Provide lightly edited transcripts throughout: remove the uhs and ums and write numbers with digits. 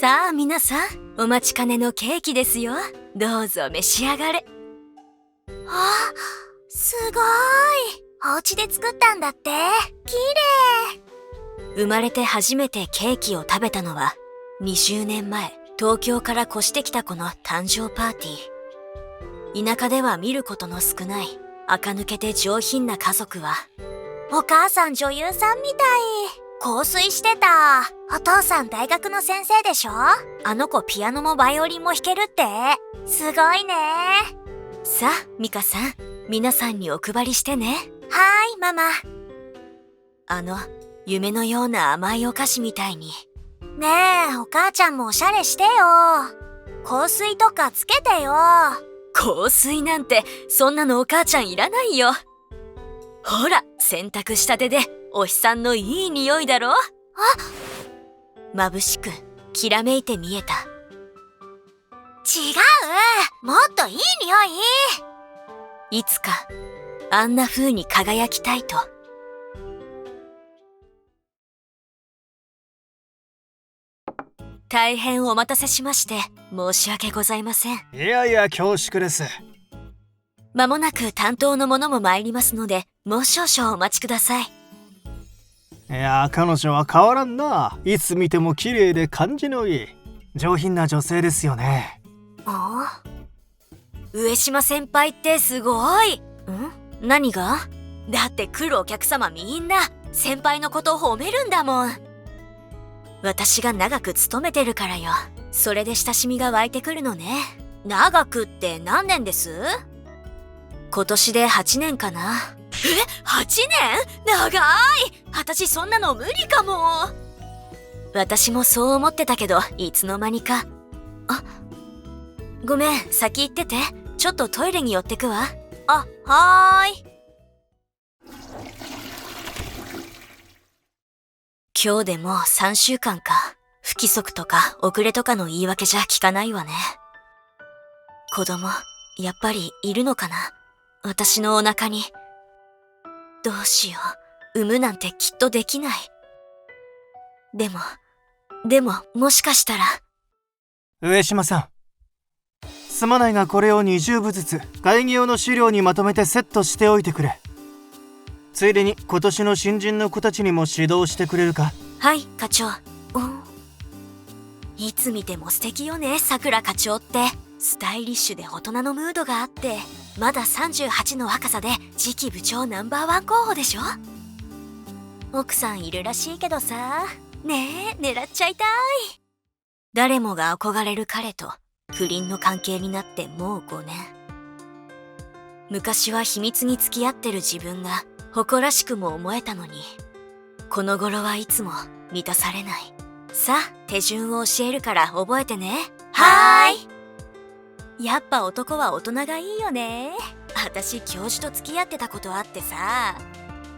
さあ皆さん、お待ちかねのケーキですよ。どうぞ召し上がれ。あ、すごい。お家で作ったんだって。綺麗。生まれて初めてケーキを食べたのは20年前、東京から越してきた子の誕生パーティー。田舎では見ることの少ない垢抜けて上品な家族は、お母さん女優さんみたい。香水してた。お父さん大学の先生でしょ？あの子ピアノもバイオリンも弾けるって。すごいね。さあミカさん、皆さんにお配りしてね。はーいママ。夢のような甘いお菓子みたいに。ねえ、お母ちゃんもおしゃれしてよ。香水とかつけてよ。香水なんて、そんなのお母ちゃんいらないよ。ほら、洗濯したてでお日さんのいい匂いだろ。眩しくきらめいて見えた。違う、もっといい匂い。いつかあんな風に輝きたいと。大変お待たせしまして申し訳ございません。いやいや、恐縮です。まもなく担当の者も参りますので、もう少々お待ちください。いや、彼女は変わらんな。いつ見ても綺麗で感じのいい上品な女性ですよね。上島先輩ってすごい。何が？だって来るお客様みんな先輩のことを褒めるんだもん。私が長く勤めてるからよ。それで親しみが湧いてくるのね。長くって何年です？今年で8年かな。8年？長い！私そんなの無理かも。私もそう思ってたけど、いつの間にか。ごめん、先行ってて。ちょっとトイレに寄ってくわ。はーい。今日でもう3週間か。不規則とか遅れとかの言い訳じゃ効かないわね。子供、やっぱりいるのかな？私のお腹に。どうしよう。産むなんてきっとできない。でも、もしかしたら。上島さん、すまないがこれを20部ずつ会議用の資料にまとめてセットしておいてくれ。ついでに今年の新人の子たちにも指導してくれるか？はい、課長。いつ見ても素敵よね、さくら課長って。スタイリッシュで大人のムードがあって、まだ38の若さで次期部長No.1候補でしょ？奥さんいるらしいけどさ。ねえ、狙っちゃいたい。誰もが憧れる彼と不倫の関係になってもう5年。昔は秘密に付き合ってる自分が誇らしくも思えたのに、この頃はいつも満たされない。さあ、手順を教えるから覚えてね。はーい。やっぱ男は大人がいいよね。私教授と付き合ってたことあってさ。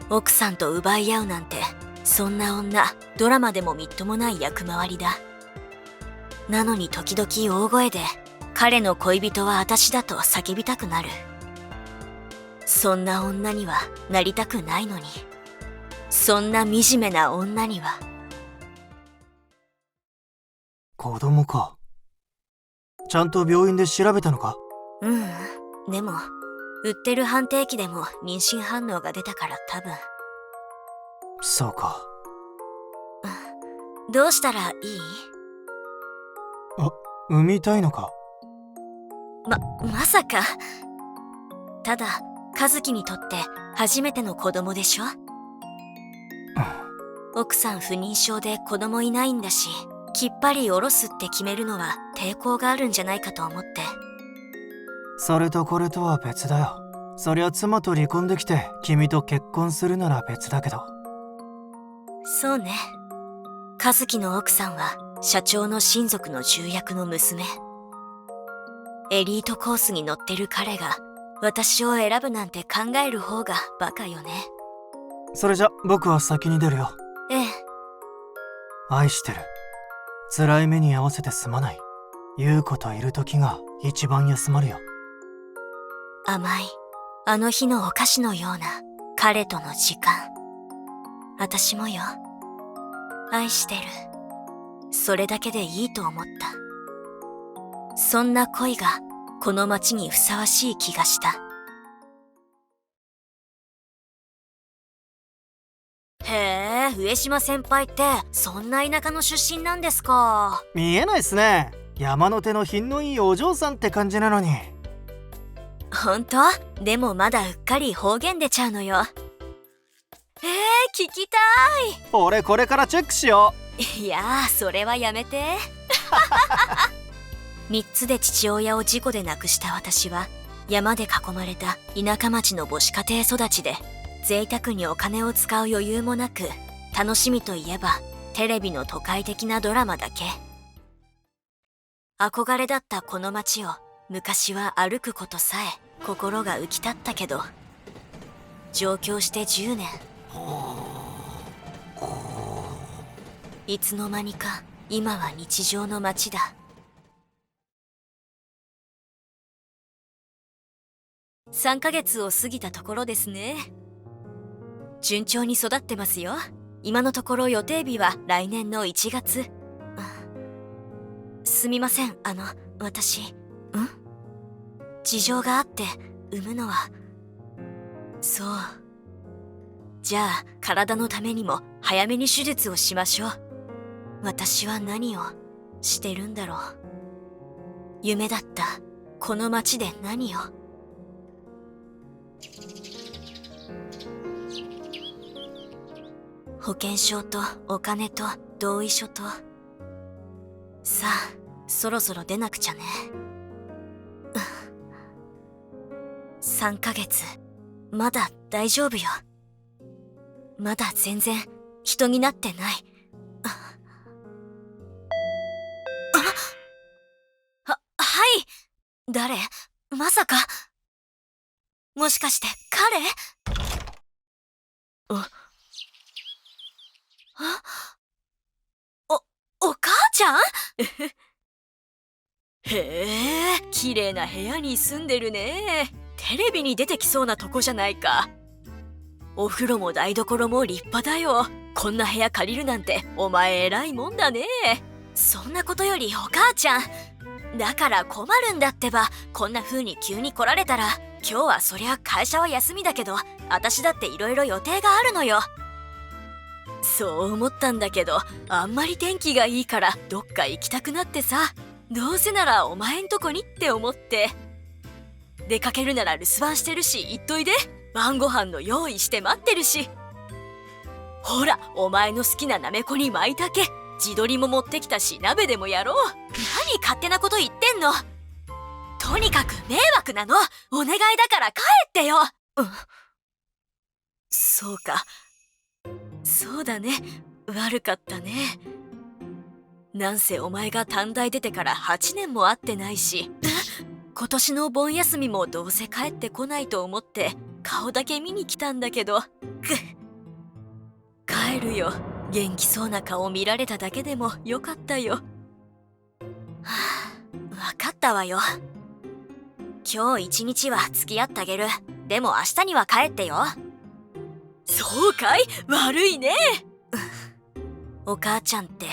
奥さんと奪い合うなんて、そんな女ドラマでもみっともない役回りだ。なのに時々大声で彼の恋人は私だと叫びたくなる。そんな女にはなりたくないのに、そんな惨めな女には。子供か。ちゃんと病院で調べたのか？でも売ってる判定器でも妊娠反応が出たから多分。そうか。どうしたらいい？産みたいのか？まさか。ただ和樹にとって初めての子供でしょ？奥さん不妊症で子供いないんだし、きっぱり下ろすって決めるのは抵抗があるんじゃないかと思って。それとこれとは別だよ。そりゃ妻と離婚できて君と結婚するなら別だけど。そうね。和樹の奥さんは社長の親族の重役の娘。エリートコースに乗ってる彼が私を選ぶなんて考える方がバカよね。それじゃ僕は先に出るよ。ええ。愛してる。辛い目に合わせてすまない。優子といる時が一番休まるよ。甘いあの日のお菓子のような彼との時間。私もよ。愛してる。それだけでいいと思った。そんな恋がこの町にふさわしい気がした。へえ、上島先輩ってそんな田舎の出身なんですか。見えないっすね。山の手の品のいいお嬢さんって感じなのに。ほんと？でもまだうっかり方言出ちゃうのよ。聞きた俺これからチェックしよい。いやー、それはやめて。3つで父親を事故で亡くした私は、山で囲まれた田舎町の母子家庭育ちで、贅沢にお金を使う余裕もなく、楽しみといえばテレビの都会的なドラマだけ。憧れだったこの街を昔は歩くことさえ心が浮き立ったけど、上京して10年。いつの間にか今は日常の街だ。3ヶ月を過ぎたところですね。順調に育ってますよ。今のところ予定日は来年の1月。すみません、私、事情があって産むのは。そう。じゃあ、体のためにも早めに手術をしましょう。私は何をしてるんだろう。夢だったこの街で何を。保険証とお金と同意書と。さあ、そろそろ出なくちゃね。3ヶ月、まだ大丈夫よ。まだ全然人になってない。はい。誰？まさか。もしかして彼？お母ちゃん？へえ、綺麗な部屋に住んでるね。テレビに出てきそうなとこじゃないか。お風呂も台所も立派だよ。こんな部屋借りるなんてお前偉いもんだね。そんなことよりお母ちゃん。だから困るんだってば。こんな風に急に来られたら、今日はそりゃ会社は休みだけど、私だっていろいろ予定があるのよ。そう思ったんだけど、あんまり天気がいいからどっか行きたくなってさ。どうせならお前んとこにって思って。出かけるなら留守番してるし行っといで。晩ご飯の用意して待ってるし。ほら、お前の好きななめこに舞茸、地鶏も持ってきたし、鍋でもやろう。何勝手なこと言ってんの。とにかく迷惑なの。お願いだから帰ってよ。そうか。そうだね。悪かったね。なんせお前が短大出てから8年も会ってないし、今年の盆休みもどうせ帰ってこないと思って顔だけ見に来たんだけど、帰るよ。元気そうな顔見られただけでもよかったよ。わかったわよ。今日一日は付き合ってあげる。でも明日には帰ってよ。そうかい？悪いね。お母ちゃんって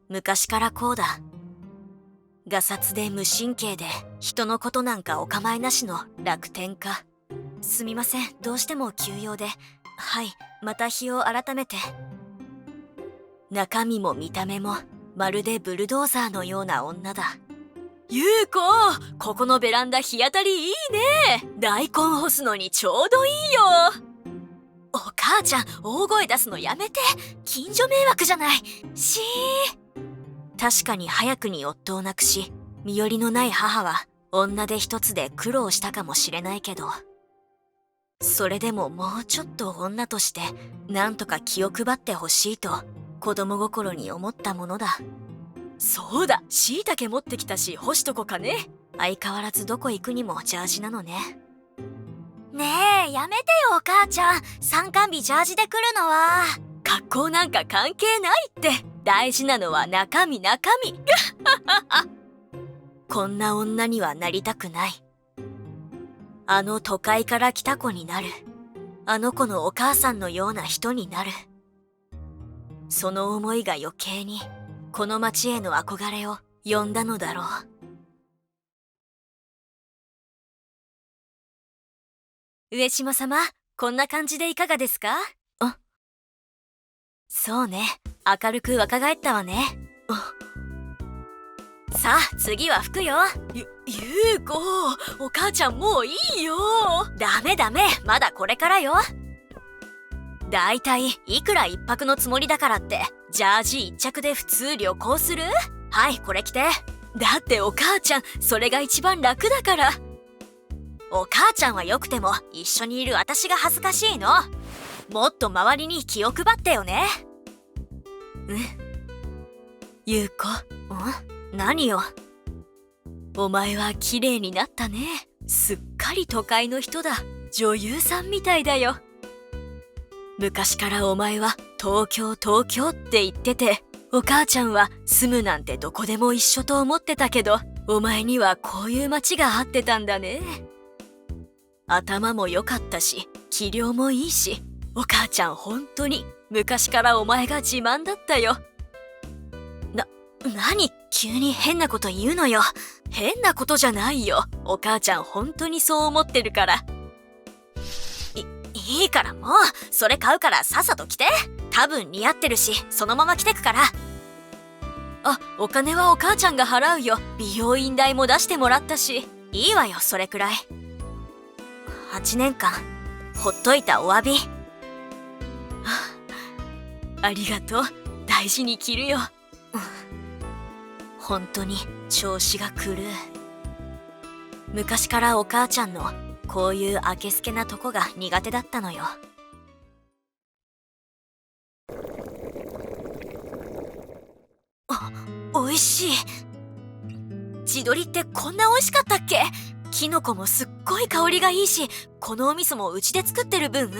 昔からこうだ。がさつで無神経で人のことなんかお構いなしの楽天家。すみません、どうしても急用で。はい、また日を改めて。中身も見た目もまるでブルドーザーのような女だ。ゆうこ、ここのベランダ日当たりいいね。大根干すのにちょうどいいよ。お母ちゃん、大声出すのやめて。近所迷惑じゃない。確かに早くに夫を亡くし、身寄りのない母は女手一つで苦労したかもしれないけど、それでももうちょっと女としてなんとか気を配ってほしいと子供心に思ったものだ。そうだ、椎茸持ってきたし干しとこかね。相変わらずどこ行くにもジャージなのね。ねえ、やめてよお母ちゃん。参観日ジャージで来るのは。格好なんか関係ないって。大事なのは中身。こんな女にはなりたくない。あの都会から来た子になる。あの子のお母さんのような人になる。その思いが余計にこの町への憧れを呼んだのだろう。上島様、こんな感じでいかがですか？そうね、明るく若返ったわね。さあ、次は服よ。ゆうこ、お母ちゃんもういいよ。ダメ、まだこれからよ。だいたいいくら一泊のつもりだからって、ジャージ一着で普通旅行する？はい、これ着て。だってお母ちゃん、それが一番楽だから。お母ちゃんはよくても一緒にいる私が恥ずかしいの。もっと周りに気を配ってよね。ゆうこ、何よ。お前は綺麗になったね。すっかり都会の人だ。女優さんみたいだよ。昔からお前は東京って言ってて、お母ちゃんは住むなんてどこでも一緒と思ってたけど、お前にはこういう街が合ってたんだね。頭も良かったし、器量もいいし、お母ちゃん本当に昔からお前が自慢だったよ。何急に変なこと言うのよ。変なことじゃないよ。お母ちゃん本当にそう思ってるから。いいからもう、それ買うからさっさと着て。多分似合ってるし、そのまま着てくから。お金はお母ちゃんが払うよ。美容院代も出してもらったし。いいわよ、それくらい。8年間、ほっといたお詫び。ありがとう。大事に着るよ。本当に調子が狂う。昔からお母ちゃんのこういうあけすけなとこが苦手だったのよ。おいしい。地鶏ってこんな美味しかったっけ？キノコもすっごい香りがいいし、このお味噌もうちで作ってる分？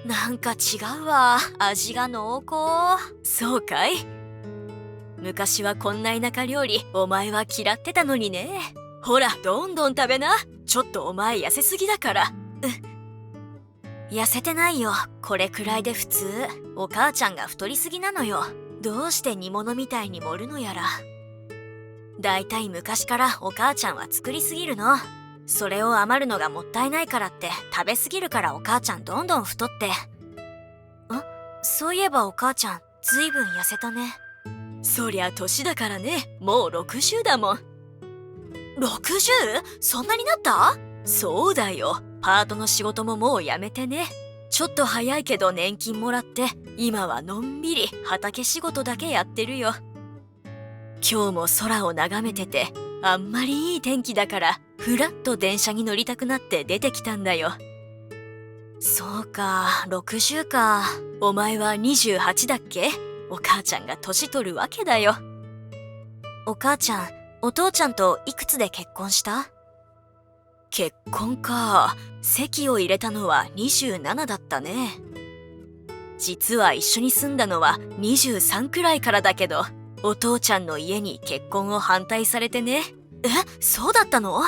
なんか違うわ。味が濃厚。そうかい？昔はこんな田舎料理お前は嫌ってたのにね。ほら、どんどん食べな。ちょっとお前痩せすぎだから。痩せてないよ。これくらいで普通。お母ちゃんが太りすぎなのよ。どうして煮物みたいに盛るのやら。だいたい昔からお母ちゃんは作りすぎるの。それを余るのがもったいないからって食べすぎるからお母ちゃんどんどん太って。そういえばお母ちゃんずいぶん痩せたね。そりゃ年だからね。もう60だもん。60？ そんなになった？そうだよ。パートの仕事ももう辞めてね。ちょっと早いけど年金もらって、今はのんびり畑仕事だけやってるよ。今日も空を眺めてて、あんまりいい天気だから、ふらっと電車に乗りたくなって出てきたんだよ。そうか、60か。お前は28だっけ？お母ちゃんが年取るわけだよ。お母ちゃん、お父ちゃんといくつで結婚した？結婚か。籍を入れたのは27だったね。実は一緒に住んだのは23くらいからだけど、お父ちゃんの家に結婚を反対されてね。そうだったの？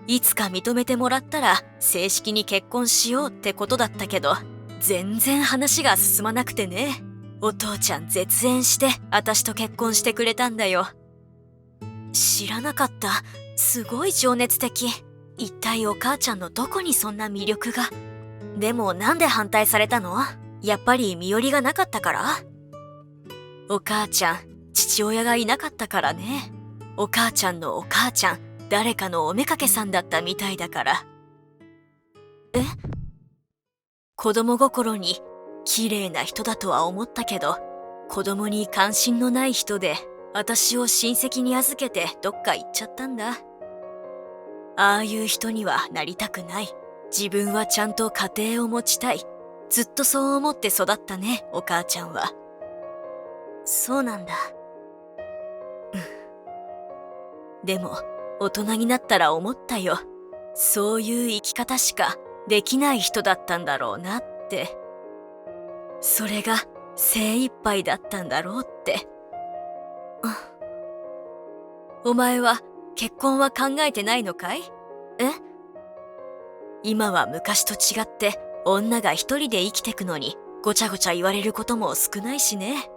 いつか認めてもらったら正式に結婚しようってことだったけど、全然話が進まなくてね。お父ちゃん絶縁して私と結婚してくれたんだよ。知らなかった。すごい情熱的。一体お母ちゃんのどこにそんな魅力が？でもなんで反対されたの？やっぱり身寄りがなかったから？お母ちゃん、父親がいなかったからね。お母ちゃんのお母ちゃん、誰かのおめかけさんだったみたいだから。子供心に綺麗な人だとは思ったけど、子供に関心のない人で、私を親戚に預けてどっか行っちゃったんだ。ああいう人にはなりたくない。自分はちゃんと家庭を持ちたい。ずっとそう思って育ったね、お母ちゃんは。そうなんだ。でも、大人になったら思ったよ。そういう生き方しかできない人だったんだろうなって。それが精一杯だったんだろうって。お前は結婚は考えてないのかい？今は昔と違って女が一人で生きてくのにごちゃごちゃ言われることも少ないしね。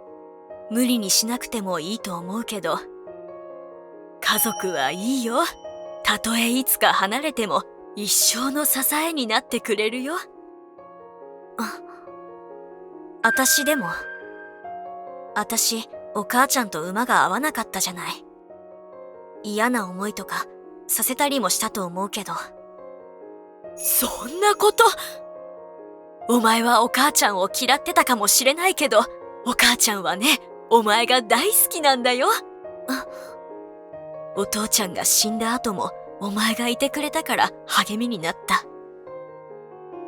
無理にしなくてもいいと思うけど、家族はいいよ。たとえいつか離れても一生の支えになってくれるよ。私でも、お母ちゃんと馬が合わなかったじゃない。嫌な思いとかさせたりもしたと思うけど。そんなこと？お前はお母ちゃんを嫌ってたかもしれないけど、お母ちゃんはね、お前が大好きなんだよ。お父ちゃんが死んだ後もお前がいてくれたから励みになった。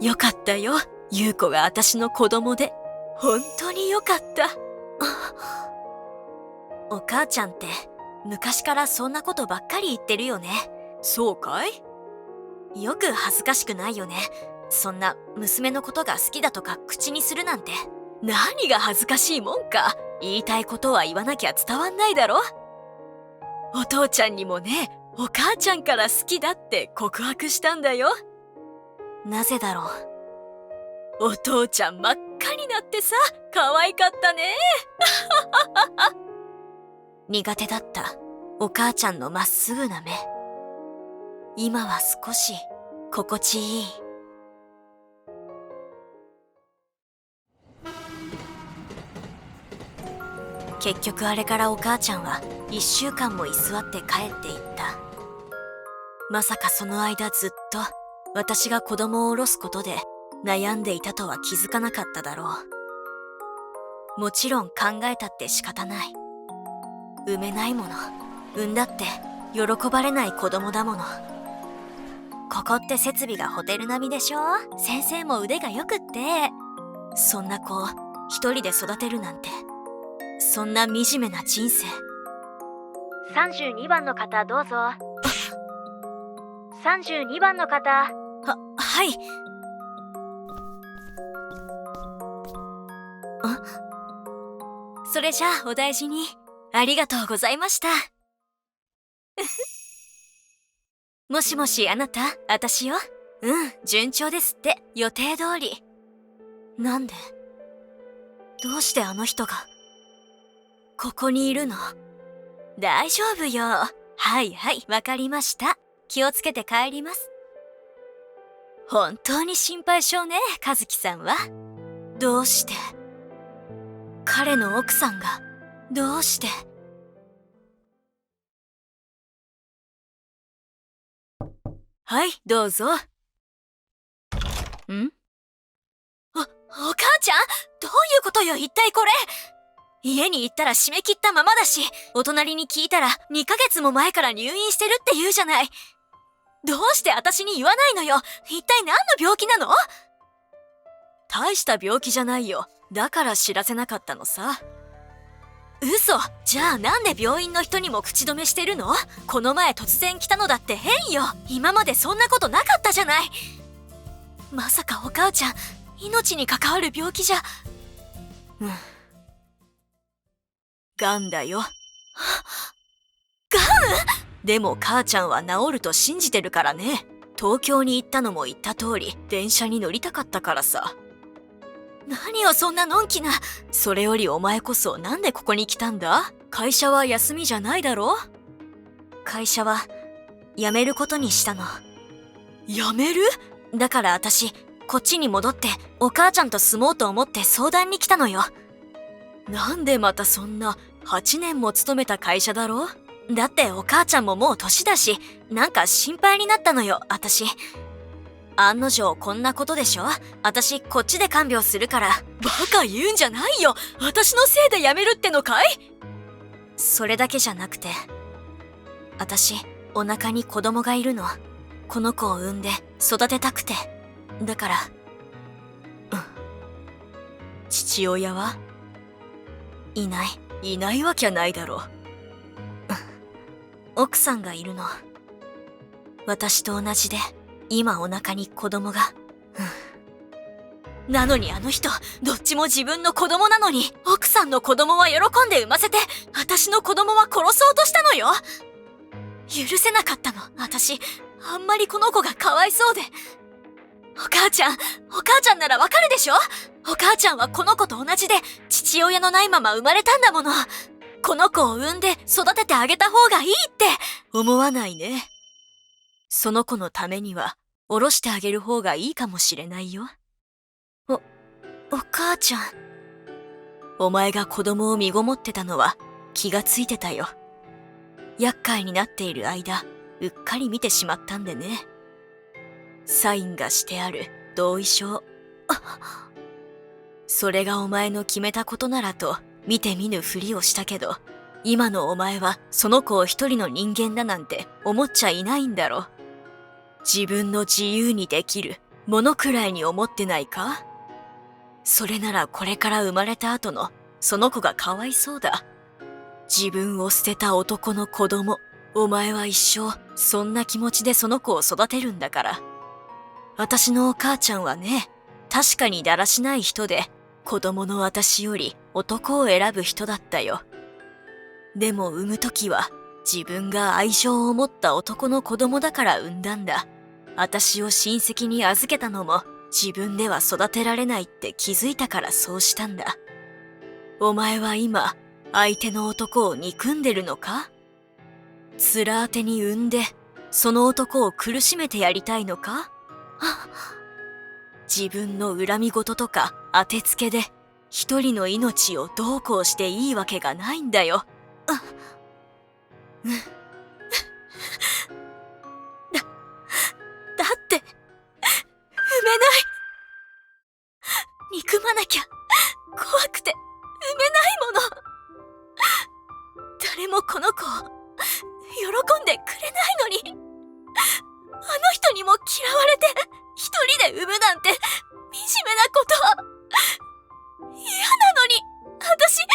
よかったよ、優子が私の子供で。本当によかった。お母ちゃんって昔からそんなことばっかり言ってるよね。そうかい？よく恥ずかしくないよね。そんな娘のことが好きだとか口にするなんて。何が恥ずかしいもんか。言いたいことは言わなきゃ伝わんないだろ。お父ちゃんにもね、お母ちゃんから好きだって告白したんだよ。なぜだろう。お父ちゃん真っ赤になってさ、可愛かったね。苦手だったお母ちゃんのまっすぐな目。今は少し心地いい。結局あれからお母ちゃんは1週間も居座って帰っていった。まさかその間ずっと私が子供を下ろすことで悩んでいたとは気づかなかっただろう。もちろん考えたって仕方ない。産めないもの、産んだって喜ばれない子供だもの。ここって設備がホテル並みでしょ。先生も腕がよくって、そんな子を一人で育てるなんて、そんな惨めな人生。32番の方どうぞ。32番の方。はい。それじゃあお大事に。ありがとうございました。もしもしあなた、私よ。順調ですって、予定通り。なんで？どうしてあの人がここにいるの？大丈夫よ。はいはい、わかりました。気をつけて帰ります。本当に心配性ね、和樹さんは。どうして？彼の奥さんがどうして？はい、どうぞ。お母ちゃん？どういうことよ、一体これ。家に行ったら締め切ったままだし、お隣に聞いたら2ヶ月も前から入院してるって言うじゃない。どうして私に言わないのよ。一体何の病気なの？大した病気じゃないよ。だから知らせなかったのさ。嘘。じゃあなんで病院の人にも口止めしてるの？この前突然来たのだって変よ。今までそんなことなかったじゃない。まさかお母ちゃん、命に関わる病気じゃ。がんだよ。がん？でも母ちゃんは治ると信じてるからね。東京に行ったのも言った通り、電車に乗りたかったからさ。何をそんなのんきな。それよりお前こそなんでここに来たんだ？会社は休みじゃないだろ？会社は辞めることにしたの。辞める？だから私、こっちに戻ってお母ちゃんと住もうと思って相談に来たのよ。なんでまたそんな8年も勤めた会社だろ？だってお母ちゃんももう年だし、なんか心配になったのよ、私。案の定こんなことでしょ？私こっちで看病するから。バカ言うんじゃないよ。私のせいで辞めるってのかい？それだけじゃなくて、私お腹に子供がいるの。この子を産んで育てたくて。だから、父親はいないわけないだろう。奥さんがいるの。私と同じで今お腹に子供が。なのにあの人、どっちも自分の子供なのに、奥さんの子供は喜んで産ませて、私の子供は殺そうとしたのよ。許せなかったの、私。あんまりこの子がかわいそうで。お母ちゃんならわかるでしょ。お母ちゃんはこの子と同じで父親のないまま生まれたんだもの。この子を産んで育ててあげた方がいいって思わないね。その子のためには下ろしてあげる方がいいかもしれないよ。お母ちゃん。お前が子供を身ごもってたのは気がついてたよ。厄介になっている間、うっかり見てしまったんでね。サインがしてある同意書。それがお前の決めたことならと見て見ぬふりをしたけど、今のお前はその子を一人の人間だなんて思っちゃいないんだろ。自分の自由にできるものくらいに思ってないか？それならこれから生まれた後のその子がかわいそうだ。自分を捨てた男の子供、お前は一生そんな気持ちでその子を育てるんだから。私のお母ちゃんはね、確かにだらしない人で、子供の私より男を選ぶ人だったよ。でも産むときは自分が愛情を持った男の子供だから産んだんだ。私を親戚に預けたのも自分では育てられないって気づいたからそうしたんだ。お前は今、相手の男を憎んでるのか？面当てに産んで、その男を苦しめてやりたいのか？自分の恨み事とか当てつけで、一人の命をどうこうしていいわけがないんだよ。だって、産めない。憎まなきゃ、怖くて、産めないもの。誰もこの子を、喜んでくれないのに、あの人にも嫌われて、一人で産むなんて、惨めなこと。嫌なのに、私、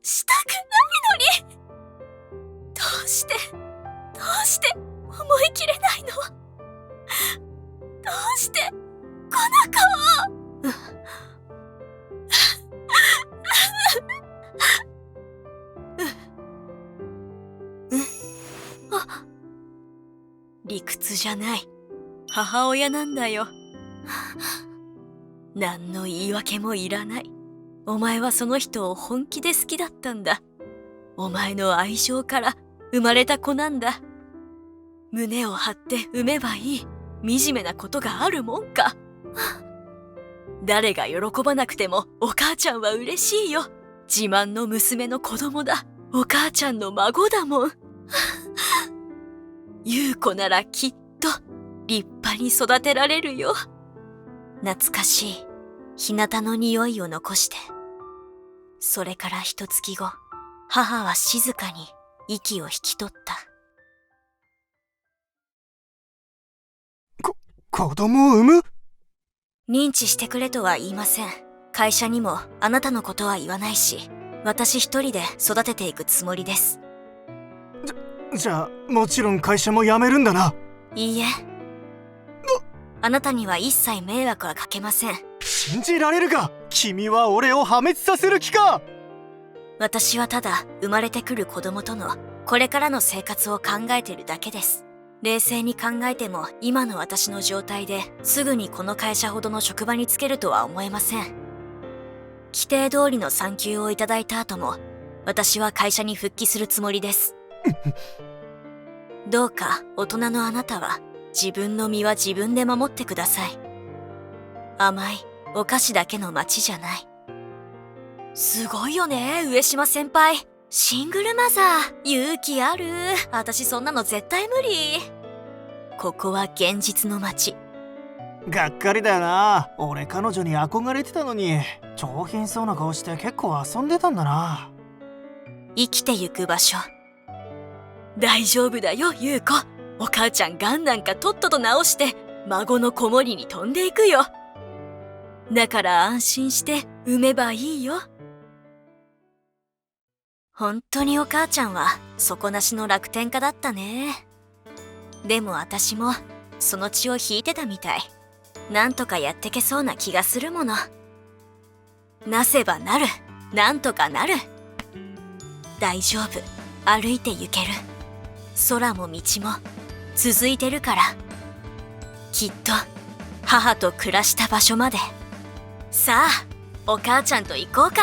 したくないのに。どうして思い切れないの？どうして、この子を。理屈じゃない。母親なんだよ。何の言い訳もいらない。お前はその人を本気で好きだったんだ。お前の愛情から生まれた子なんだ。胸を張って産めばいい。惨めなことがあるもんか。誰が喜ばなくてもお母ちゃんは嬉しいよ。自慢の娘の子供だ。お母ちゃんの孫だもん。優子ならきっと立派に育てられるよ。懐かしい日向の匂いを残して。それから一月後、母は静かに息を引き取った。子供を産む？認知してくれとは言いません。会社にもあなたのことは言わないし、私一人で育てていくつもりです。じゃあもちろん会社も辞めるんだな。いいえ。あなたには一切迷惑はかけません。信じられるか？君は俺を破滅させる気か？私はただ生まれてくる子供とのこれからの生活を考えてるだけです。冷静に考えても今の私の状態ですぐにこの会社ほどの職場に就けるとは思えません。規定通りの産休をいただいた後も私は会社に復帰するつもりです。どうか大人のあなたは自分の身は自分で守ってください。甘いお菓子だけの街じゃない。すごいよね、上島先輩。シングルマザー、勇気ある。私そんなの絶対無理。ここは現実の街。がっかりだよな。俺彼女に憧れてたのに。上品そうな顔して結構遊んでたんだな。生きてゆく場所。大丈夫だよ、優子。お母ちゃんがんなんかとっとと治して孫の子守に飛んでいくよ。だから安心して産めばいいよ。本当にお母ちゃんは底なしの楽天家だったね。でも私もその血を引いてたみたい。なんとかやってけそうな気がするもの。なせばなる。なんとかなる。大丈夫。歩いて行ける。空も道も続いてるから。きっと母と暮らした場所まで。さあ、お母ちゃんと行こうか。